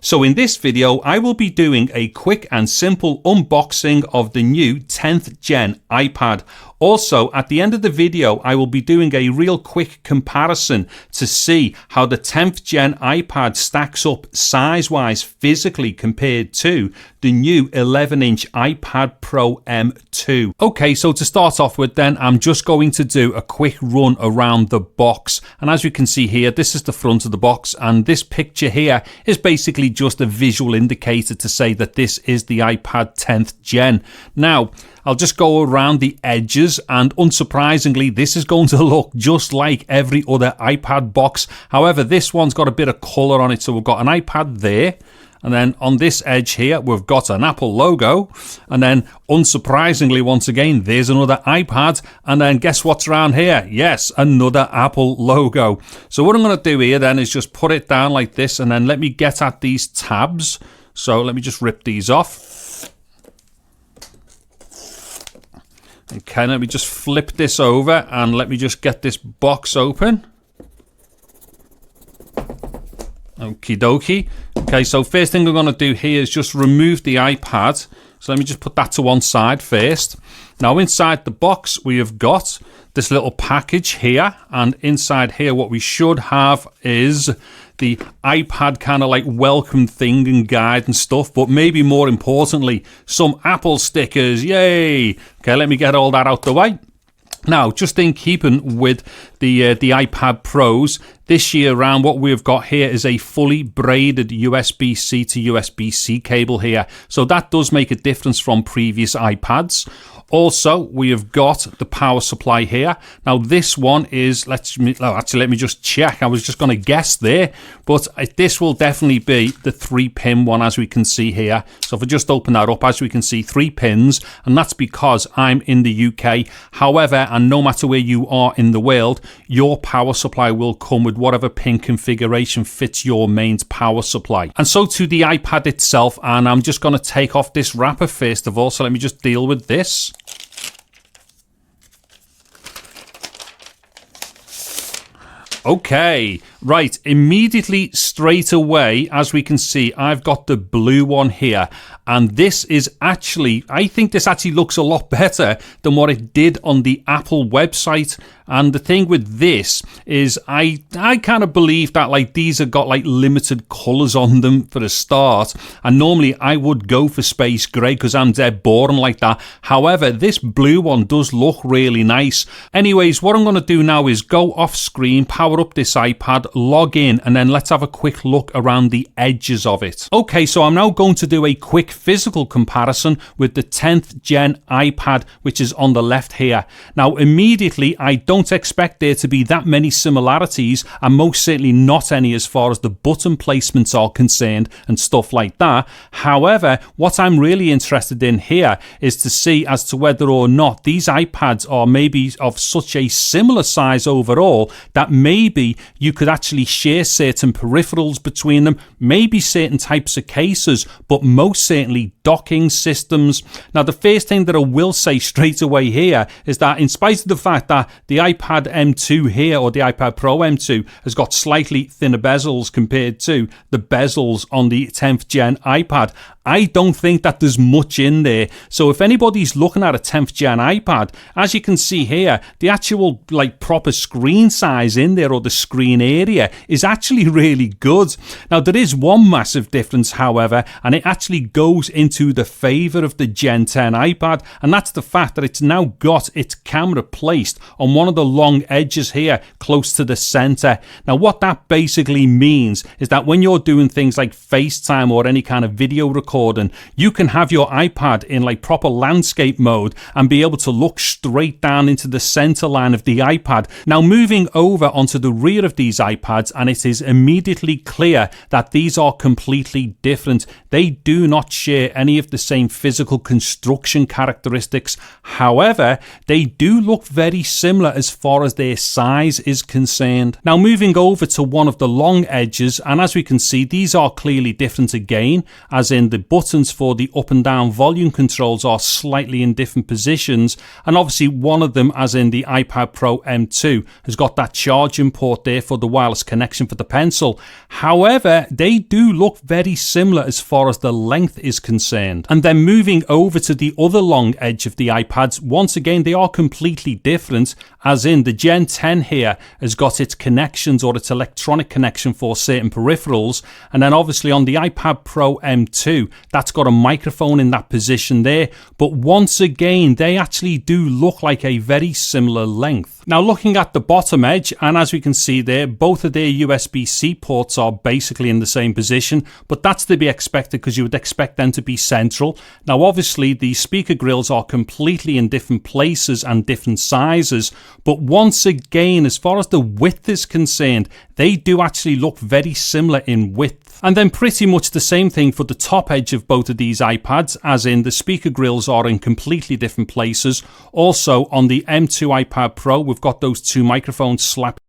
So in this video, I will be doing a quick and simple unboxing of the new 10th gen iPad. Also, at the end of the video, I will be doing a real quick comparison to see how the 10th gen iPad stacks up size-wise physically compared to the new 11-inch iPad Pro M2. Okay, so to start off with then, I'm just going to do a quick run around the box. And as you can see here, this is the front of the box, and this picture here is basically just a visual indicator to say that this is the iPad 10th gen. Now, I'll just go around the edges, and unsurprisingly, this is going to look just like every other iPad box. However, this one's got a bit of color on it. So we've got an iPad there, and then on this edge here, we've got an Apple logo. And then unsurprisingly, once again, there's another iPad. And then guess what's around here? Yes, another Apple logo. So what I'm going to do here then is just put it down like this, and then let me get at these tabs. So let me just rip these off. Okay, let me just flip this over and let me just get this box open. Okie dokie. Okay, so first thing we're going to do here is just remove the iPad. So let me just put that to one side first. Now inside the box we have got this little package here, and inside here what we should have is the iPad kind of like welcome thing and guide and stuff, but maybe more importantly, some Apple stickers. Yay! Okay, let me get all that out the way. Now, just in keeping with the iPad Pros, this year round, what we've got here is a fully braided USB-C to USB-C cable here. So that does make a difference from previous iPads. Also, we have got the power supply here. Now, this one is, let me just check. I was just going to guess there, but this will definitely be the 3-pin one, as we can see here. So if I just open that up, as we can see, 3 pins, and that's because I'm in the UK. However, and no matter where you are in the world, your power supply will come with whatever pin configuration fits your mains power supply. And so to the iPad itself, and I'm just going to take off this wrapper first of all. So let me just deal with this. Okay, right, immediately straight away, as we can see, I've got the blue one here, and this is actually, I think this actually looks a lot better than what it did on the Apple website. And the thing with this is I kind of believe that like these have got like limited colors on them for a start, and normally I would go for space gray because I'm dead boring like that. However, this blue one does look really nice. Anyways, what I'm going to do now is go off screen, power up this iPad, log in, and then let's have a quick look around the edges of it. Okay, so I'm now going to do a quick physical comparison with the 10th gen iPad, which is on the left here. Now, immediately, I don't expect there to be that many similarities, and most certainly not any as far as the button placements are concerned and stuff like that. However, what I'm really interested in here is to see as to whether or not these iPads are maybe of such a similar size overall that maybe you could actually share certain peripherals between them, maybe certain types of cases, but most certainly docking systems. Now, the first thing that I will say straight away here is that in spite of the fact that the iPad M2 here, or the iPad Pro M2, has got slightly thinner bezels compared to the bezels on the 10th gen iPad, I don't think that there's much in there. So if anybody's looking at a 10th gen iPad, as you can see here, the actual like proper screen size in there, or the screen area, is actually really good. Now, there is one massive difference, however, and it actually goes into the favor of the Gen 10 iPad, and that's the fact that it's now got its camera placed on one of the long edges here close to the center. Now, what that basically means is that when you're doing things like FaceTime or any kind of video recording, you can have your iPad in like proper landscape mode and be able to look straight down into the center line of the iPad. Now, moving over onto the rear of these iPads, and it is immediately clear that these are completely different. They do not share any of the same physical construction characteristics. However, they do look very similar as far as their size is concerned. Now, moving over to one of the long edges, and as we can see, these are clearly different again, as in the buttons for the up and down volume controls are slightly in different positions, and obviously one of them, as in the iPad Pro M2, has got that charging port there for the wireless connection for the pencil. However, they do look very similar as far as the length is concerned. And then moving over to the other long edge of the iPads, once again they are completely different, as in the Gen 10 here has got its connections or its electronic connection for certain peripherals, and then obviously on the iPad Pro M2 that's got a microphone in that position there, but once again they actually do look like a very similar length. Now looking at the bottom edge, and as we can see there, both of their USB-C ports are basically in the same position, but that's to be expected because you would expect them to be central. Now obviously the speaker grills are completely in different places and different sizes, but once again as far as the width is concerned, they do actually look very similar in width. And then pretty much the same thing for the top edge of both of these iPads, as in the speaker grills are in completely different places. Also on the M2 iPad Pro, we've got those two microphones slapped